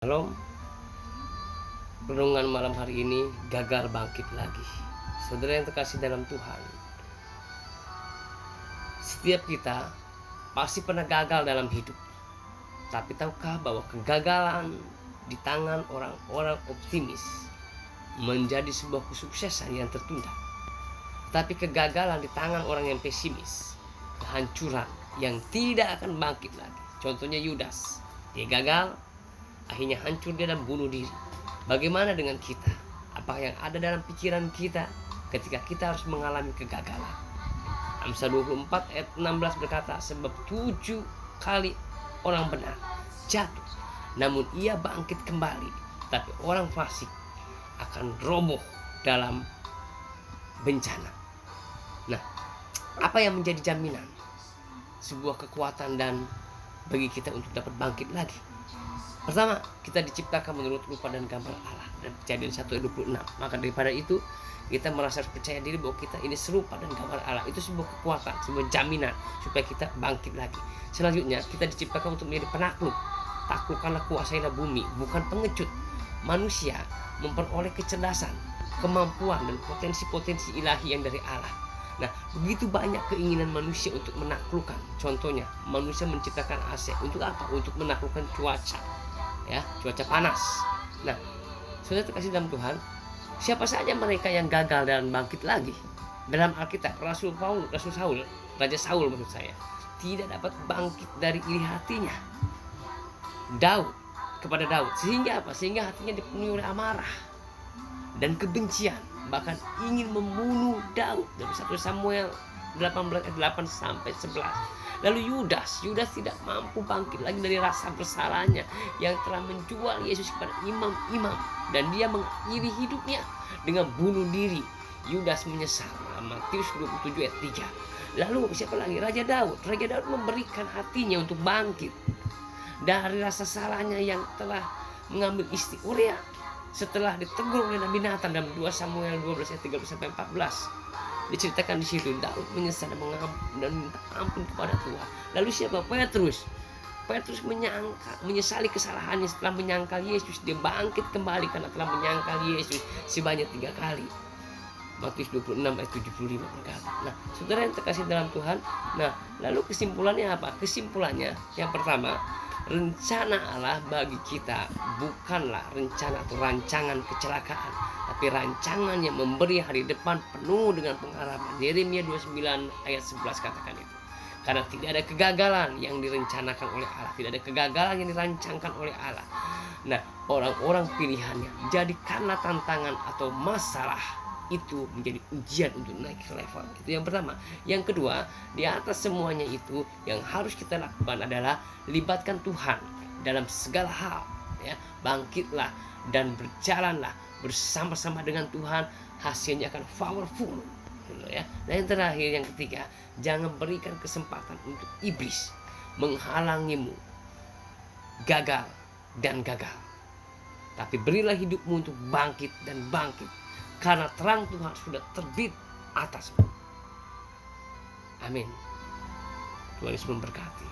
Halo, renungan malam hari ini, gagal bangkit lagi. Saudara yang terkasih dalam Tuhan, setiap kita pasti pernah gagal dalam hidup. Tapi tahukah bahwa kegagalan di tangan orang-orang optimis menjadi sebuah kesuksesan yang tertunda. Tapi kegagalan di tangan orang yang pesimis, kehancuran yang tidak akan bangkit lagi. Contohnya Yudas, dia gagal, akhirnya hancur dia dan bunuh diri. Bagaimana dengan kita? Apa yang ada dalam pikiran kita ketika kita harus mengalami kegagalan? Amsal 24 ayat 16 berkata, sebab 7 kali orang benar jatuh, namun ia bangkit kembali. Tapi orang fasik akan roboh dalam bencana. Nah, apa yang menjadi jaminan sebuah kekuatan dan bagi kita untuk dapat bangkit lagi? Pertama, kita diciptakan menurut rupa dan gambar Allah, dan Kejadian 1 ayat 26. Maka daripada itu, kita merasa percaya diri bahwa kita ini serupa dan gambar Allah. Itu sebuah kekuatan, sebuah jaminan supaya kita bangkit lagi. Selanjutnya, kita diciptakan untuk menjadi penakluk. Taklukkanlah, kuasailah bumi, bukan pengecut. Manusia memperoleh kecerdasan, kemampuan dan potensi-potensi ilahi yang dari Allah. Nah, begitu banyak keinginan manusia untuk menaklukkan. Contohnya, manusia menciptakan AC untuk apa? Untuk menaklukkan cuaca, ya, cuaca panas. Nah, saudara terkasih dalam Tuhan, siapa saja mereka yang gagal dan bangkit lagi? Dalam Alkitab, Rasul Saul, Raja Saul maksud saya, tidak dapat bangkit dari iri hatinya. Kepada Daud, sehingga apa? Sehingga hatinya dipenuhi oleh amarah dan kebencian, bahkan ingin membunuh Daud. Dari 1 Samuel 18 ayat 8 sampai 11. Lalu Yudas tidak mampu bangkit lagi dari rasa bersalahnya yang telah menjual Yesus kepada imam-imam, dan dia mengakhiri hidupnya dengan bunuh diri. Yudas menyesal. Matius 27 ayat 3. Lalu siapa lagi? Raja Daud memberikan hatinya untuk bangkit dari rasa salahnya yang telah mengambil istri Uria setelah ditegur oleh Nabi Nathan dalam 2 Samuel 12 ayat 13 sampai 14. Diceritakan di situ Daud menyesal dan minta ampun kepada Tuhan. Lalu siapa? Petrus menyesali kesalahannya setelah menyangkal Yesus. Dia bangkit kembali karena telah menyangkal Yesus sebanyak 3 kali. Matius 26 ayat 75 berkata. Nah, saudara yang terkasih dalam Tuhan, nah, lalu kesimpulannya apa? Kesimpulannya yang pertama, rencana Allah bagi kita bukanlah rencana atau rancangan kecelakaan, tapi rancangan yang memberi hari depan penuh dengan pengharapan. Yeremia 29 ayat 11 katakan itu. Karena tidak ada kegagalan yang direncanakan oleh Allah, tidak ada kegagalan yang dirancangkan oleh Allah. Nah, orang-orang pilihannya, jadikanlah tantangan atau masalah itu menjadi ujian untuk naik ke level. Itu yang pertama. Yang kedua, di atas semuanya itu yang harus kita lakukan adalah libatkan Tuhan dalam segala hal, ya. Bangkitlah dan berjalanlah bersama-sama dengan Tuhan, hasilnya akan powerful, ya. Dan yang terakhir, yang ketiga, jangan berikan kesempatan untuk iblis menghalangimu gagal, tapi berilah hidupmu untuk bangkit dan bangkit, karena terang Tuhan sudah terbit atasmu. Amin. Tuhan Yesus memberkati.